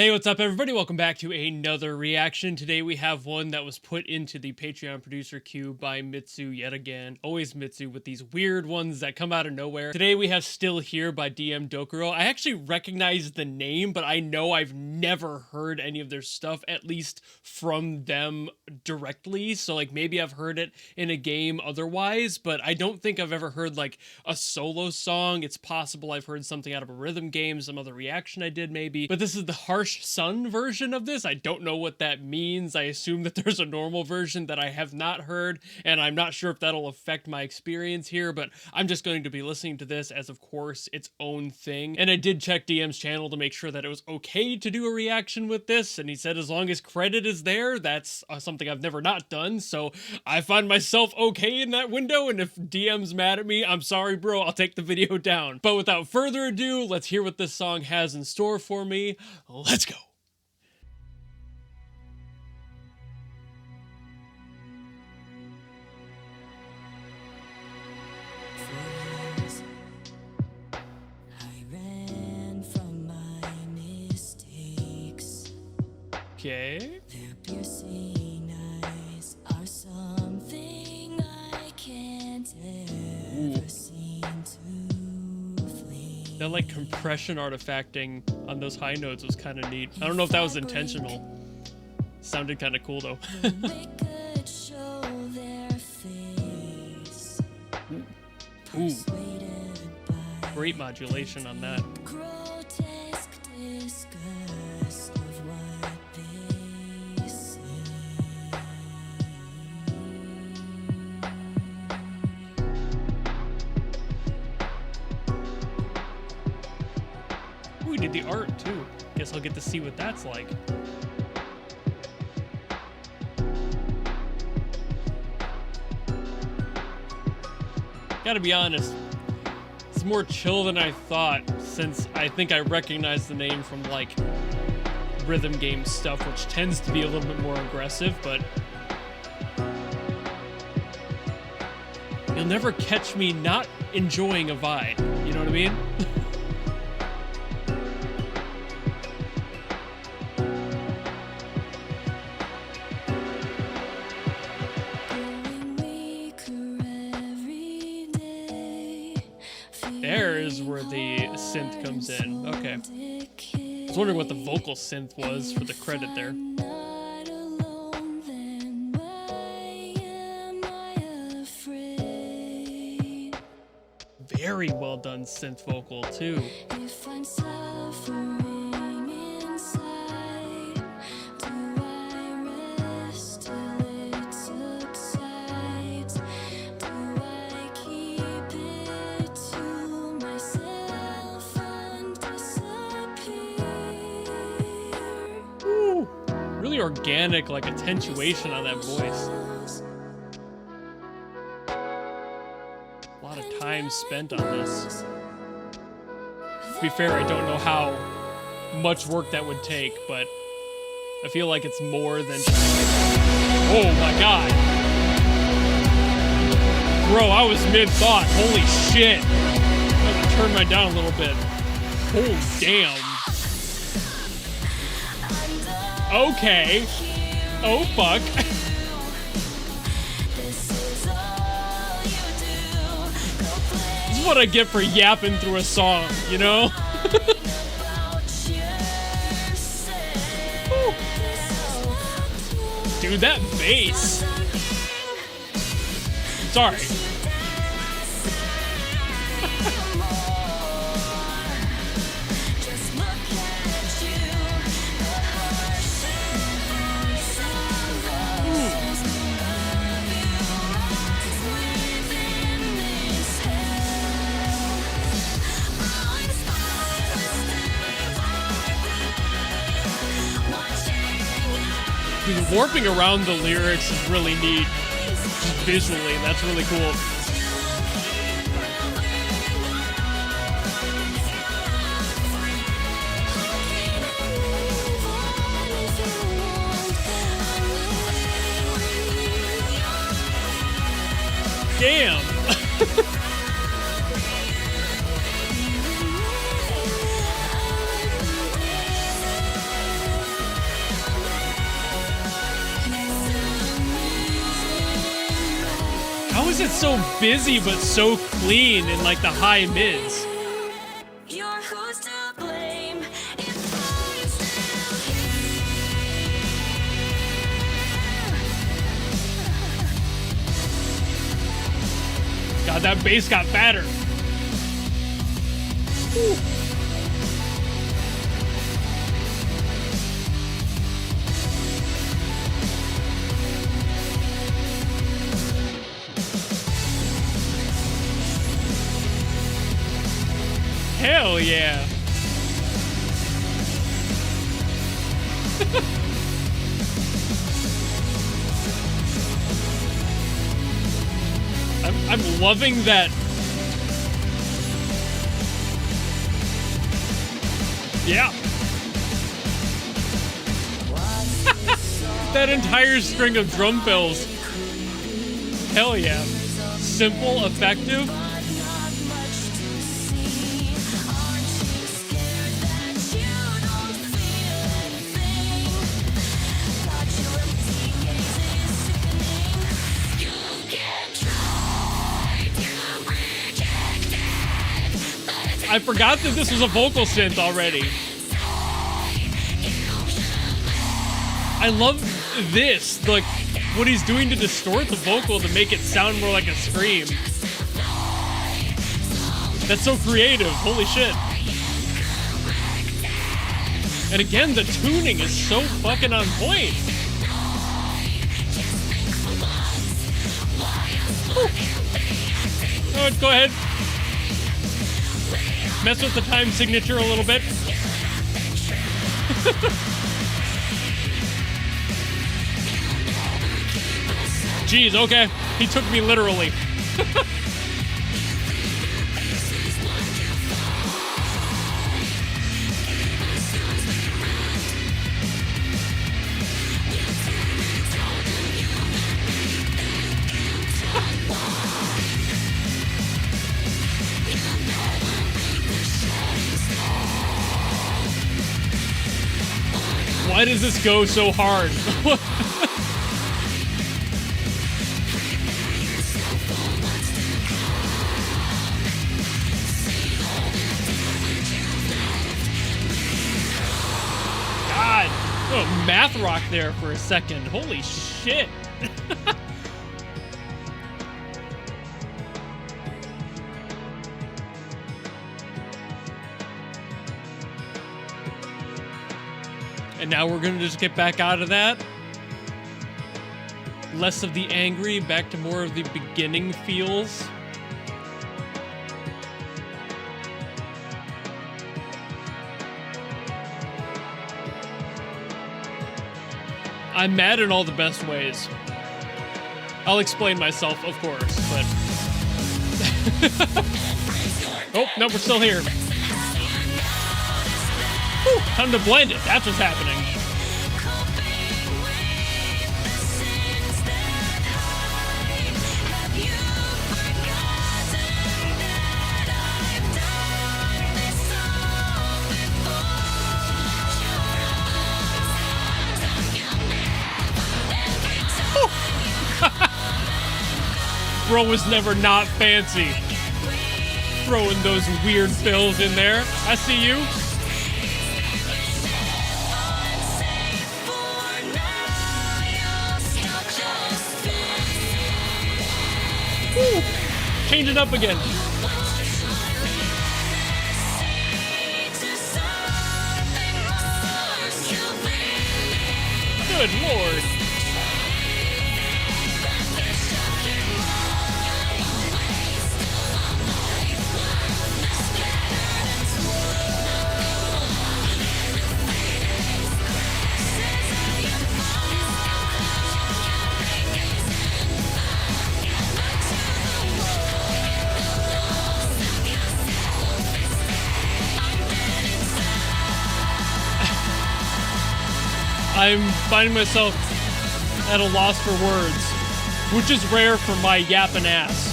Hey, what's up everybody? Welcome back to another reaction. Today we have one that was put into the Patreon producer queue by Mitsu yet again. Always Mitsu with these weird ones that come out of nowhere. Today we have Still Here by DM Dokuro. I actually recognize the name, but I know I've never heard any of their stuff, at least from them directly. So like maybe I've heard it in a game otherwise, but I don't think I've ever heard like a solo song. It's possible I've heard something out of a rhythm game, some other reaction I did maybe, but this is the Harsh Sun version of this. I don't know what that means. I assume that there's a normal version that I have not heard, and I'm not sure if that'll affect my experience here, but I'm just going to be listening to this as, of course, its own thing. And I did check DM's channel to make sure that it was okay to do a reaction with this, and he said as long as credit is there, that's something I've never not done, so I find myself okay in that window, and if DM's mad at me, I'm sorry, bro, I'll take the video down. But without further ado, let's hear what this song has in store for me. Let's go. Okay. Their piercing eyes are something I can't ever seem to flee. That like compression artifacting on those high notes was kind of neat. I don't know if that was intentional. Sounded kind of cool though. Ooh. Great modulation on that. We did the art too. Guess I'll get to see what that's like. Gotta be honest, it's more chill than I thought, since I think I recognize the name from like rhythm game stuff, which tends to be a little bit more aggressive, but you'll never catch me not enjoying a vibe, you know what I mean? There is where the synth comes in. Okay. I was wondering what the vocal synth was for the credit there. Very well done synth vocal too. Really organic, like attenuation on that voice. A lot of time spent on this. To be fair, I don't know how much work that would take, but I feel like it's more than just... Oh my god! Bro, I was mid-thought. Holy shit! I have to turn mine down a little bit. Oh, damn. Okay. Oh, fuck. This is what I get for yapping through a song, you know? Dude, that bass. Sorry. Dude, warping around the lyrics is really neat. Just visually, that's really cool. Damn! it's so busy but so clean in like the high mids? You're who's to blame if I'm still here. God, that bass got fatter. Whew. Hell yeah. I'm loving that. Yeah. That entire string of drum fills. Hell yeah. Simple, effective. I forgot that this was a vocal synth already. I love this, like what he's doing to distort the vocal to make it sound more like a scream. That's so creative, holy shit. And again, the tuning is so fucking on point. Oh, go ahead. Mess with the time signature a little bit. Jeez, okay. He took me literally. Why does this go so hard? God, oh, math rock there for a second. Holy shit. And now we're gonna just get back out of that. Less of the angry, back to more of the beginning feels. I'm mad in all the best ways. I'll explain myself, of course, but... Oh, no, we're still here. Whew, time to blend it. That's what's happening. Bro was never not fancy. Throwing those weird fills in there. I see you. Woo. Change it up again. Good Lord. I'm finding myself at a loss for words, which is rare for my yapping ass.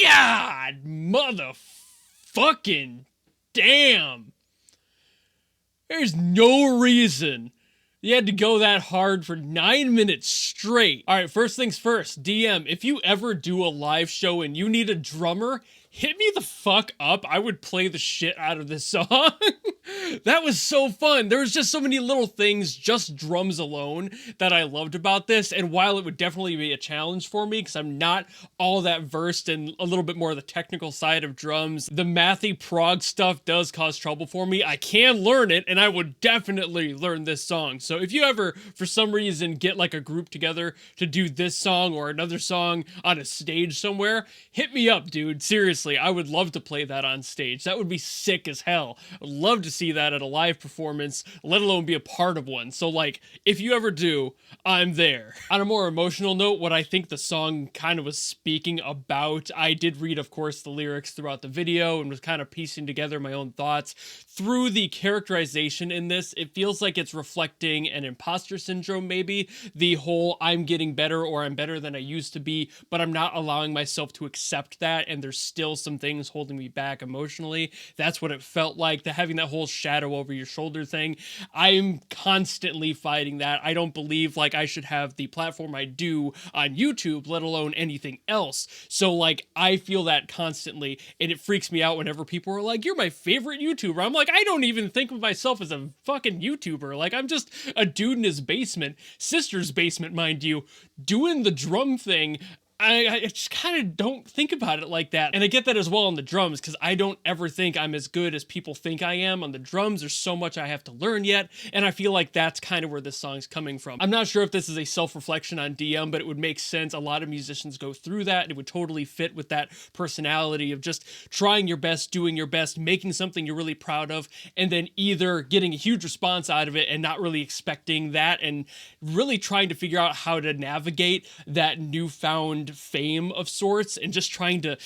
God, motherfucking damn. There's no reason you had to go that hard for 9 minutes straight. All right, first things first, DM, if you ever do a live show and you need a drummer, hit me the fuck up. I would play the shit out of this song. That was so fun. There was just so many little things, just drums alone, that I loved about this. And while it would definitely be a challenge for me, because I'm not all that versed in a little bit more of the technical side of drums, the mathy prog stuff does cause trouble for me. I can learn it, and I would definitely learn this song. So if you ever, for some reason, get like a group together to do this song or another song on a stage somewhere, hit me up, dude. Seriously, I would love to play that on stage. That would be sick as hell. I'd love to see that at a live performance, let alone be a part of one. So like, if you ever do, I'm there. On a more emotional note, what I think the song kind of was speaking about, I did read, of course, the lyrics throughout the video and was kind of piecing together my own thoughts. Through the characterization in this, it feels like it's reflecting an imposter syndrome, maybe. The whole, I'm getting better or I'm better than I used to be, but I'm not allowing myself to accept that, and there's still some things holding me back emotionally. That's what it felt like, having that whole shadow over your shoulder thing. I'm constantly fighting that. I don't believe like I should have the platform I do on YouTube, let alone anything else. So like, I feel that constantly, and it freaks me out whenever people are like, you're my favorite YouTuber. I'm like, I don't even think of myself as a fucking YouTuber. Like, I'm just a dude in his basement, sister's basement, mind you, doing the drum thing. I just kind of don't think about it like that. And I get that as well on the drums, because I don't ever think I'm as good as people think I am on the drums. There's so much I have to learn yet, and I feel like that's kind of where this song's coming from. I'm not sure if this is a self-reflection on DM, but it would make sense. A lot of musicians go through that, and it would totally fit with that personality of just trying your best, doing your best, making something you're really proud of, and then either getting a huge response out of it and not really expecting that, and really trying to figure out how to navigate that newfound fame of sorts, and just trying to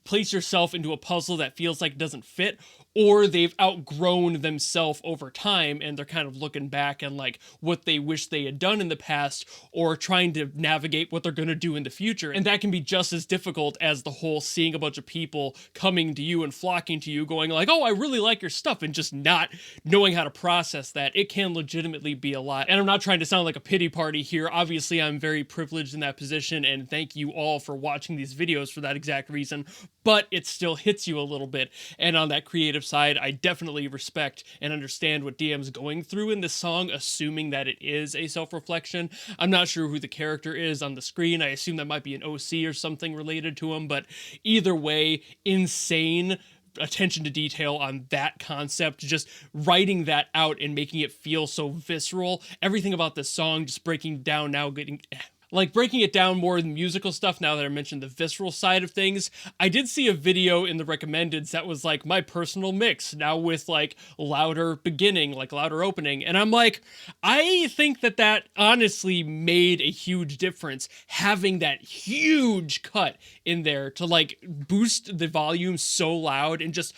place yourself into a puzzle that feels like it doesn't fit, or they've outgrown themselves over time and they're kind of looking back and like what they wish they had done in the past, or trying to navigate what they're going to do in the future. And that can be just as difficult as the whole seeing a bunch of people coming to you and flocking to you going like, oh, I really like your stuff, and just not knowing how to process that. It can legitimately be a lot. And I'm not trying to sound like a pity party here. Obviously, I'm very privileged in that position, and thank you all for watching these videos for that exact reason, but it still hits you a little bit. And on that creative side, I definitely respect and understand what DM's going through in this song, assuming that it is a self-reflection. I'm not sure who the character is on the screen. I assume that might be an OC or something related to him, but either way, insane attention to detail on that concept, just writing that out and making it feel so visceral. Everything about this song, just breaking down now, breaking it down more in musical stuff now that I mentioned the visceral side of things. I did see a video in the recommendeds that was like my personal mix, now with like louder beginning, like louder opening. And I'm like, I think that honestly made a huge difference, having that huge cut in there to like boost the volume so loud and just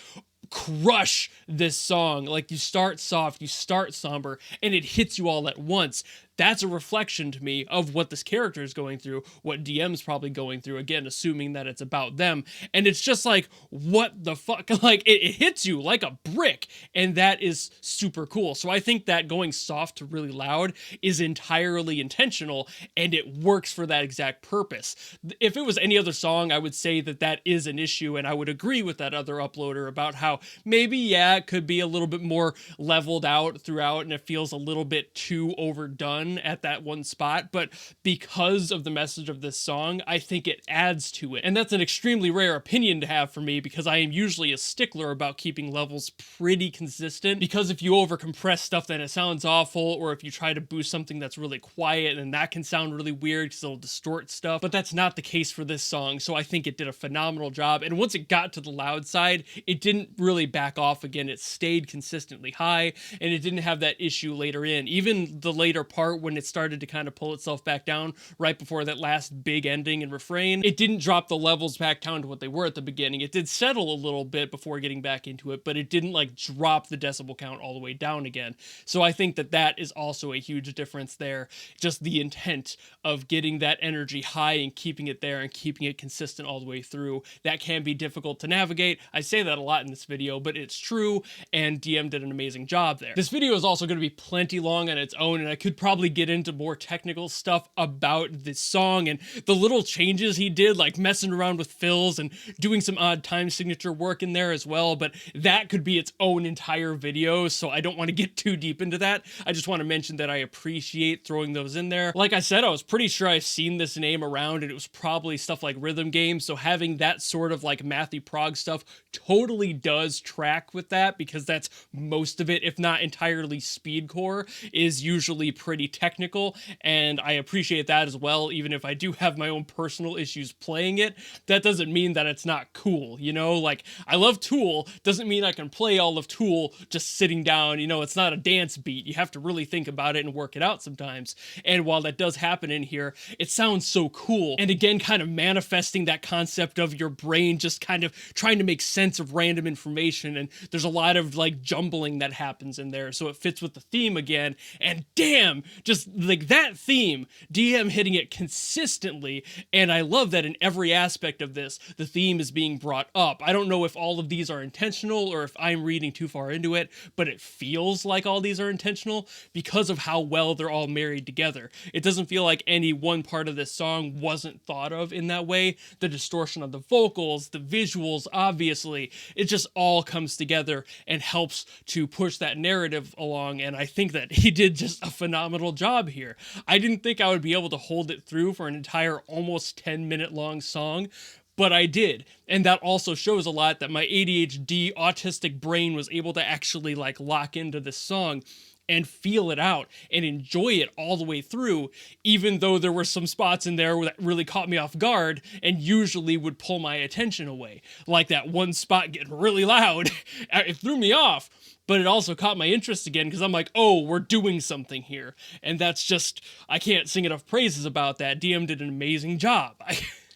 crush this song. Like, you start soft, you start somber, and it hits you all at once. That's a reflection to me of what this character is going through, what DM's probably going through, again, assuming that it's about them. And it's just like, what the fuck? Like, it hits you like a brick, and that is super cool. So I think that going soft to really loud is entirely intentional, and it works for that exact purpose. If it was any other song, I would say that that is an issue, and I would agree with that other uploader about how maybe, yeah, it could be a little bit more leveled out throughout, and it feels a little bit too overdone at that one spot. But because of the message of this song, I think it adds to it. And that's an extremely rare opinion to have for me, because I am usually a stickler about keeping levels pretty consistent, because if you overcompress stuff, then it sounds awful, or if you try to boost something that's really quiet, then that can sound really weird because it'll distort stuff. But that's not the case for this song, so I think it did a phenomenal job. And once it got to the loud side, it didn't really back off again. It stayed consistently high, and it didn't have that issue later in. Even the later part part when it started to kind of pull itself back down right before that last big ending and refrain. It didn't drop the levels back down to what they were at the beginning. It did settle a little bit before getting back into it, but it didn't like drop the decibel count all the way down again. So I think that that is also a huge difference there. Just the intent of getting that energy high and keeping it there and keeping it consistent all the way through. That can be difficult to navigate. I say that a lot in this video, but it's true, and DM did an amazing job there. This video is also going to be plenty long on its own, and I could probably get into more technical stuff about this song and the little changes he did, like messing around with fills and doing some odd time signature work in there as well, but that could be its own entire video, so I don't want to get too deep into that. I just want to mention that I appreciate throwing those in there. Like I said, I was pretty sure I've seen this name around, and it was probably stuff like rhythm games, so having that sort of like mathy prog stuff totally does track with that, because that's most of it, if not entirely speedcore, is usually pretty technical, and I appreciate that as well. Even if I do have my own personal issues playing it, that doesn't mean that it's not cool, you know? Like, I love Tool, doesn't mean I can play all of Tool just sitting down, you know? It's not a dance beat. You have to really think about it and work it out sometimes, and while that does happen in here, it sounds so cool, and again, kind of manifesting that concept of your brain just kind of trying to make sense of random information, and there's a lot of like jumbling that happens in there, so it fits with the theme again, and damn, just like that theme, DM hitting it consistently, and I love that in every aspect of this, the theme is being brought up. I don't know if all of these are intentional or if I'm reading too far into it, but it feels like all these are intentional because of how well they're all married together. It doesn't feel like any one part of this song wasn't thought of in that way. The distortion of the vocals, the visuals, obviously, it just all comes together and helps to push that narrative along, and I think that he did just a phenomenal job here. I didn't think I would be able to hold it through for an entire almost 10-minute long song, but I did, and that also shows a lot that my ADHD autistic brain was able to actually like lock into this song and feel it out and enjoy it all the way through, even though there were some spots in there that really caught me off guard and usually would pull my attention away. Like that one spot getting really loud. It threw me off, but it also caught my interest again because I'm like, oh, we're doing something here. And that's just, I can't sing enough praises about that. DM did an amazing job.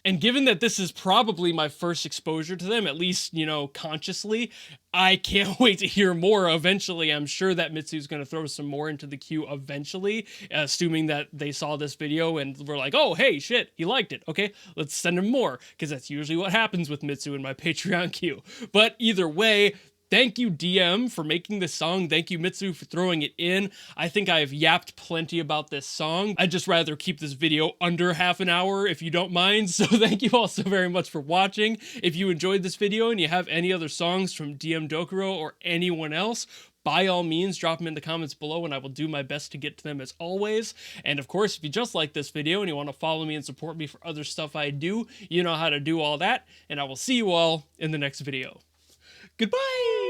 And given that this is probably my first exposure to them, at least, you know, consciously, I can't wait to hear more eventually. I'm sure that Mitsu's going to throw some more into the queue eventually, assuming that they saw this video and were like, oh, hey, shit, he liked it. Okay, let's send him more, because that's usually what happens with Mitsu in my Patreon queue. But either way, thank you, DM, for making this song. Thank you, Mitsu, for throwing it in. I think I've yapped plenty about this song. I'd just rather keep this video under half an hour, if you don't mind. So thank you all so very much for watching. If you enjoyed this video and you have any other songs from DM Dokuro or anyone else, by all means, drop them in the comments below and I will do my best to get to them as always. And of course, if you just like this video and you want to follow me and support me for other stuff I do, you know how to do all that. And I will see you all in the next video. Goodbye!